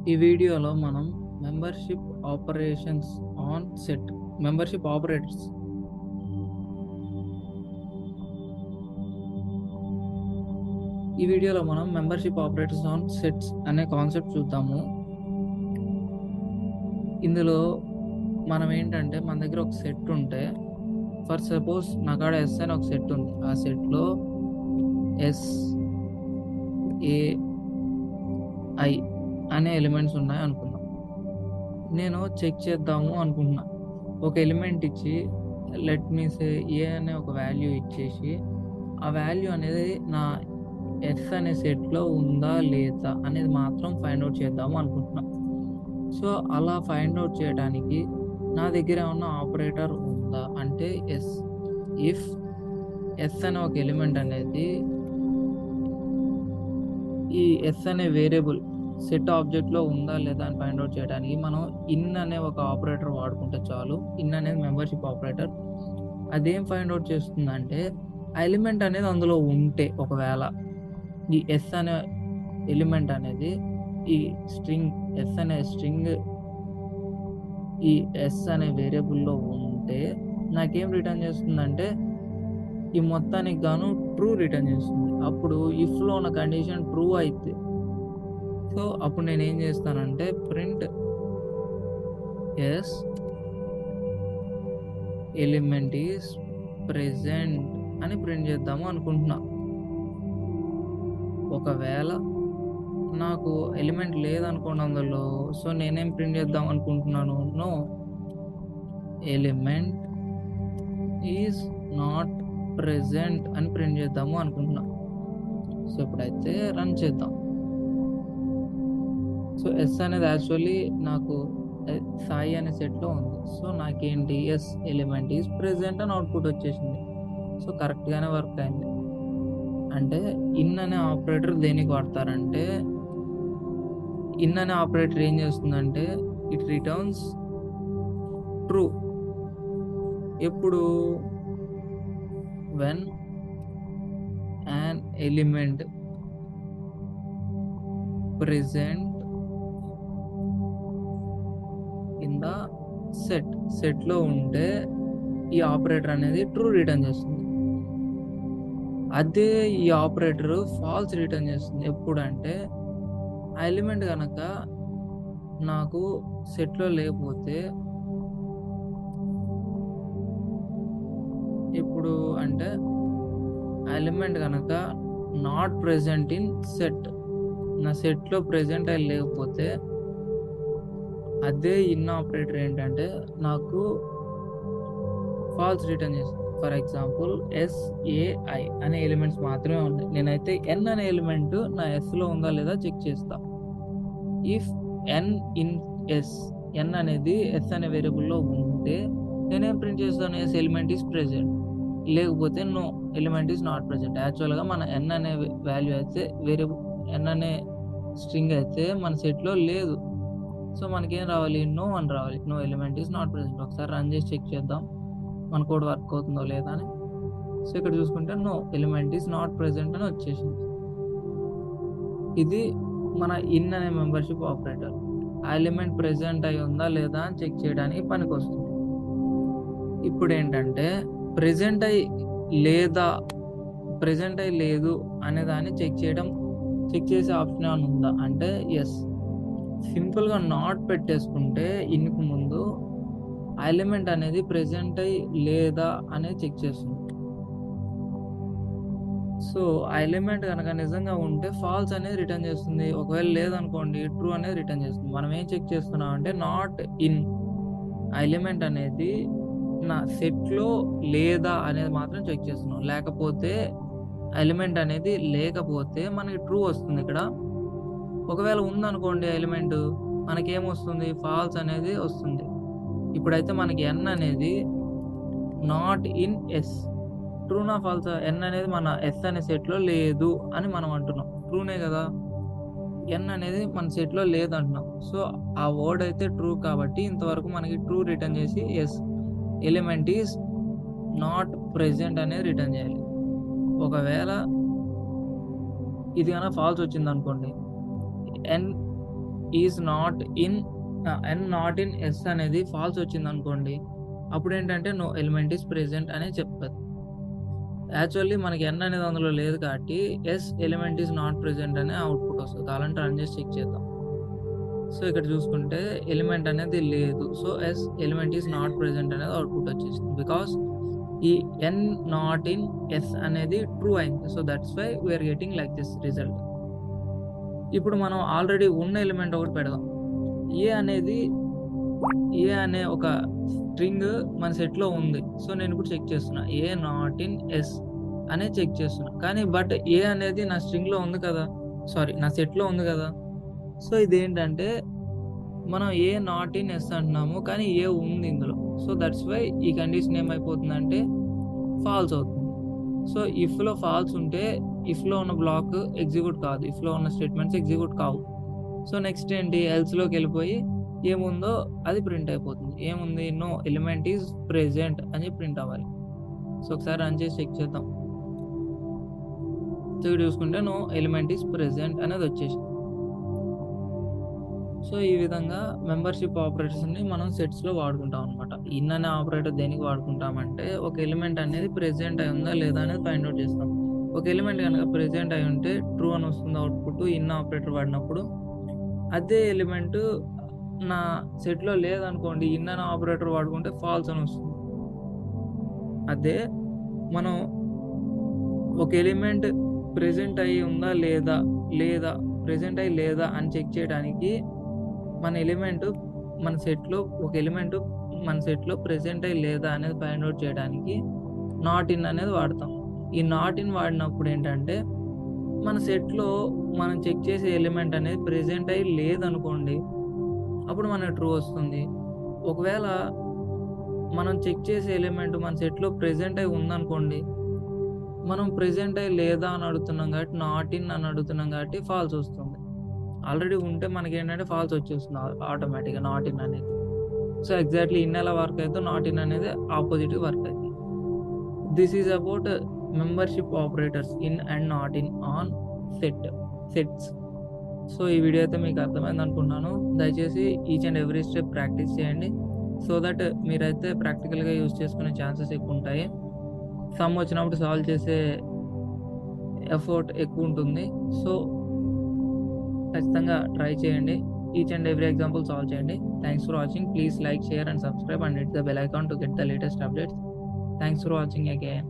ఈ వీడియోలో మనం membership operations on set membership operators ఈ వీడియోలో మనం మెంబర్షిప్ ఆపరేటర్స్ ఆన్ సెట్స్ అనే కాన్సెప్ట్ చూద్దాము. ఇందులో మనం ఏంటంటే మన దగ్గర ఒక సెట్ ఉంటే, ఫర్ సపోజ్ నా కాడ ఎస్ అని ఒక సెట్ ఉంది. ఆ సెట్లో ఎస్, ఏ, ఐ అనే ఎలిమెంట్స్ ఉన్నాయి అనుకుందాం. నేను చెక్ చేద్దాము అనుకుంటున్నా. ఒక ఎలిమెంట్ ఇచ్చి లెట్ మీ సే ఏ అనే ఒక వాల్యూ ఇచ్చేసి, ఆ వాల్యూ అనేది నా ఎస్ అనే సెట్లో ఉందా లేదా అనేది మాత్రం ఫైండ్ అవుట్ చేద్దాము అనుకుంటున్నా. సో అలా ఫైండ్ అవుట్ చేయడానికి నా దగ్గర ఉన్న ఆపరేటర్ ఉందా అంటే ఎస్. ఇఫ్ ఎస్ అనే ఒక ఎలిమెంట్ అనేది ఈ ఎస్ అనే వేరియబుల్ సెట్ ఆబ్జెక్ట్లో ఉందా లేదా అని ఫైండ్ అవుట్ చేయడానికి మనం ఇన్ అనే ఒక ఆపరేటర్ వాడుకుంటే చాలు. ఇన్ అనేది మెంబర్షిప్ ఆపరేటర్. అదేం ఫైండ్ అవుట్ చేస్తుందంటే ఆ ఎలిమెంట్ అనేది అందులో ఉంటే, ఒకవేళ ఈ ఎస్ అనే ఎలిమెంట్ అనేది ఈ స్ట్రింగ్ ఎస్ అనే స్ట్రింగ్ ఈ ఎస్ అనే వేరియబుల్లో ఉంటే నాకేం రిటర్న్ చేస్తుందంటే ఈ మొత్తానికి గాను ట్రూ రిటర్న్ చేస్తుంది. అప్పుడు ఇఫ్లో ఉన్న కండిషన్ ట్రూ అయితే, సో అప్పుడు నేను ఏం చేస్తానంటే print S element is present అని ప్రింట్ చేద్దాము అనుకుంటున్నా. ఒకవేళ నాకు ఎలిమెంట్ లేదనుకోండి అందులో, సో నేనేం ప్రింట్ చేద్దాం అనుకుంటున్నాను, no element is not present అని ప్రింట్ చేద్దాము అనుకుంటున్నా. సో ఇప్పుడైతే రన్ చేద్దాం. సో ఎస్ అనేది యాక్చువల్లీ నాకు సాయి అనే సెట్లో ఉంది. సో నాకేంటి ఎస్ ఎలిమెంట్ ఈజ్ ప్రెజెంట్ అని అవుట్పుట్ వచ్చేసింది. సో కరెక్ట్గానే వర్క్ అయింది. అంటే ఇన్ అనే ఆపరేటర్ దేనికి వాడతారంటే, ఇన్ అనే ఆపరేటర్ ఏం చేస్తుందంటే ఇట్ రిటర్న్స్ ట్రూ ఎప్పుడు when an element present in the set లో ఉంటే ఈ ఆపరేటర్ అనేది ట్రూ రిటర్న్ చేస్తుంది. అదే ఈ ఆపరేటర్ ఫాల్స్ రిటర్న్ చేస్తుంది ఎప్పుడంటే ఆ ఎలిమెంట్ కనుక నాకు సెట్లో లేకపోతే, ఇప్పుడు అంటే ఆ ఎలిమెంట్ కనుక నాట్ ప్రెజెంట్ ఇన్ సెట్, నా సెట్లో ప్రెజెంట్ అయి లేకపోతే అదే ఇన్ ఆపరేటర్ ఏంటంటే నాకు ఫాల్స్ రిటర్న్ చేస్తుంది. ఫర్ ఎగ్జాంపుల్ ఎస్ఏఐ అనే ఎలిమెంట్స్ మాత్రమే ఉన్నాయి. నేనైతే ఎన్ అనే ఎలిమెంట్ నా ఎస్లో ఉందా లేదా చెక్ చేస్తా. If N in S, N అనేది ఎస్ అనే వేరియబుల్లో ఉంటే నేనేం ప్రింట్ చేస్తాను, ఎస్ ఎలిమెంట్ ఈస్ ప్రెజెంట్. లేకపోతే no element is not present. యాక్చువల్గా మన ఎన్ అనే వాల్యూ అయితే వేరియబుల్ ఎన్ అనే స్ట్రింగ్ అయితే మన సెట్లో లేదు. సో మనకేం రావాలి, నో అని రావాలి. No element is not present. ఒకసారి రన్ చేసి చెక్ చేద్దాం మన కోడ్ వర్క్ అవుతుందో లేదా అని. సో ఇక్కడ చూసుకుంటే no element is not present అని వచ్చేసింది. ఇది మన ఇన్ అనే మెంబర్షిప్ ఆపరేటర్. ఆ ఎలిమెంట్ ప్రెజెంట్ అయి ఉందా లేదా అని చెక్ చేయడానికి పనికి వస్తుంది. ఇప్పుడు ఏంటంటే ప్రెజెంట్ అయి లేదు అనే దాన్ని చెక్ చేసే ఆప్షన్ ఏమైనా ఉందా అంటే ఎస్. సింపుల్గా నాట్ పెట్టేసుకుంటే ఇన్కు ముందు ఆ ఎలిమెంట్ అనేది ప్రెజెంట్ అయి లేదా అనేది చెక్ చేస్తుంది. సో ఆ ఎలిమెంట్ కనుక నిజంగా ఉంటే ఫాల్స్ అనేది రిటర్న్ చేస్తుంది. ఒకవేళ లేదనుకోండి ట్రూ అనేది రిటర్న్ చేస్తుంది. మనం ఏం చెక్ చేస్తున్నాం అంటే నాట్ ఇన్, ఆ ఎలిమెంట్ అనేది నా సెట్లో లేదా అనేది మాత్రం చెక్ చేస్తున్నాం. లేకపోతే ఎలిమెంట్ అనేది లేకపోతే మనకి ట్రూ వస్తుంది ఇక్కడ. ఒకవేళ ఉందనుకోండి ఎలిమెంట్, మనకేమొస్తుంది, ఫాల్స్ అనేది వస్తుంది. ఇప్పుడైతే మనకి ఎన్ అనేది నాట్ ఇన్ ఎస్, ట్రూనా ఫాల్సా? ఎన్ అనేది మన ఎస్ అనే సెట్లో లేదు అని మనం అంటున్నాం. ట్రూనే కదా, ఎన్ అనేది మన సెట్లో లేదంటున్నాం. సో ఆ వర్డ్ అయితే ట్రూ కాబట్టి ఇంతవరకు మనకి ట్రూ రిటర్న్ చేసి S element is not present అనేది రిటర్న్ చేయాలి. ఒకవేళ ఇది కన్నా ఫాల్స్ వచ్చింది అనుకోండి, N is not in N not in S అనేది ఫాల్స్ వచ్చింది అనుకోండి, అప్పుడు ఏంటంటే నో ఎలిమెంట్ ఈస్ ప్రెజెంట్ అనే చెప్తుంది. యాక్చువల్లీ మనకి ఎన్ అనేది అందులో లేదు కాబట్టి S element is not present అనే అవుట్పుట్ వస్తుంది. కావాలంటే రన్ చేసి చెక్ చేద్దాం. సో ఇక్కడ చూసుకుంటే ఎలిమెంట్ అనేది లేదు. So S element is not present అనేది అవుట్పుట్ వచ్చేసింది. బికాస్ ఈ ఎన్ నాట్ ఇన్ ఎస్ అనేది ట్రూ అయింది. So that's why we are getting like this result. ఇప్పుడు మనం ఆల్రెడీ ఉన్న ఎలిమెంట్ ఒకటి పెడదాం. ఏ అనే ఒక స్ట్రింగ్ మన సెట్లో ఉంది. సో నేను ఇప్పుడు చెక్ చేస్తున్నా, ఏ నాట్ ఇన్ ఎస్ అనే చెక్ చేస్తున్నా. కానీ బట్ ఏ అనేది నా స్ట్రింగ్లో ఉంది కదా, సారీ నా సెట్లో ఉంది కదా. సో ఇదేంటంటే మనం ఏ నాట్ ఇన్ ఎస్ అంటున్నాము, కానీ ఏ ఉంది ఇందులో. సో దట్స్ వై ఈ కండిషన్ ఏమైపోతుందంటే ఫాల్స్ అవుతుంది. సో ఇఫ్లో ఫాల్స్ ఉంటే ఇఫ్లో ఉన్న బ్లాక్ ఎగ్జిక్యూట్ కాదు, ఇఫ్లో ఉన్న స్టేట్మెంట్స్ ఎగ్జిక్యూట్ కావు. సో నెక్స్ట్ ఏంటి, ఎల్స్లోకి వెళ్ళిపోయి ఏముందో అది ప్రింట్ అయిపోతుంది. ఏముంది, నో ఎలిమెంట్ ఈజ్ ప్రెజెంట్ అని ప్రింట్ అవ్వాలి. సో ఒకసారి రన్ చేసి చెక్ చేద్దాం. సో ఇక్కడ చూసుకుంటే నో ఎలిమెంట్ ఈజ్ ప్రెజెంట్ అనేది వచ్చేసింది. సో ఈ విధంగా మెంబర్షిప్ ఆపరేటర్స్ని మనం సెట్స్లో వాడుకుంటాం అనమాట. ఇన్ అనే ఆపరేటర్ దేనికి వాడుకుంటామంటే ఒక ఎలిమెంట్ అనేది ప్రెజెంట్ అయి ఉందా లేదా అనేది ఫైండ్ అవుట్ చేస్తాం. ఒక ఎలిమెంట్ కనుక ప్రెజెంట్ అయి ఉంటే ట్రూ అని వస్తుంది అవుట్పుట్ ఇన్ ఆపరేటర్ వాడినప్పుడు. అదే ఎలిమెంట్ నా సెట్లో లేదనుకోండి, ఇన్ అనే ఆపరేటర్ వాడుకుంటే ఫాల్స్ అని వస్తుంది. అదే మనం ఒక ఎలిమెంట్ ప్రెజెంట్ అయి ఉందా లేదా ప్రెజెంట్ అయి లేదా అని చెక్ చేయడానికి మన ఎలిమెంట్ మన సెట్లో ఒక ఎలిమెంట్ మన సెట్లో ప్రెజెంట్ అయి లేదా అనేది ఫైండ్ అవుట్ చేయడానికి నాట్ ఇన్ అనేది వాడతాం. ఈ నాట్ ఇన్ వాడినప్పుడు ఏంటంటే మన సెట్లో మనం చెక్ చేసే ఎలిమెంట్ అనేది ప్రెజెంట్ అయి లేదనుకోండి, అప్పుడు మనకు ట్రూ వస్తుంది. ఒకవేళ మనం చెక్ చేసే ఎలిమెంట్ మన సెట్లో ప్రెజెంట్ అయి ఉందనుకోండి, మనం ప్రెజెంట్ అయి లేదా అని అడుగుతున్నాం కాబట్టి నాట్ ఇన్ అని అడుగుతున్నాం కాబట్టి ఫాల్స్ వస్తుంది. ఆల్రెడీ ఉంటే మనకి ఏంటంటే ఫాల్స్ వచ్చేస్తుంది ఆటోమేటిక్గా నాట్ ఇన్ అనేది. సో ఎగ్జాక్ట్లీ ఇన్ ఎలా వర్క్ అయితే నాట్ ఇన్ అనేది ఆపోజిట్గా వర్క్ అవుతుంది. This is about membership operators in and not in on sets. So ఈ వీడియో అయితే మీకు అర్థమైంది అనుకున్నాను. దయచేసి each and every step practice చేయండి, సో దట్ మీరైతే ప్రాక్టికల్గా యూజ్ చేసుకునే ఛాన్సెస్ ఎక్కువ ఉంటాయి. సమ్ వచ్చినప్పుడు సాల్వ్ చేసే ఎఫర్ట్ ఎక్కువ ఉంటుంది. సో ఖచ్చితంగా ట్రై చేయండి, each and every example solve చేయండి. Thanks for watching. Please like, share and subscribe and hit the bell icon to get the latest updates. Thanks for watching again.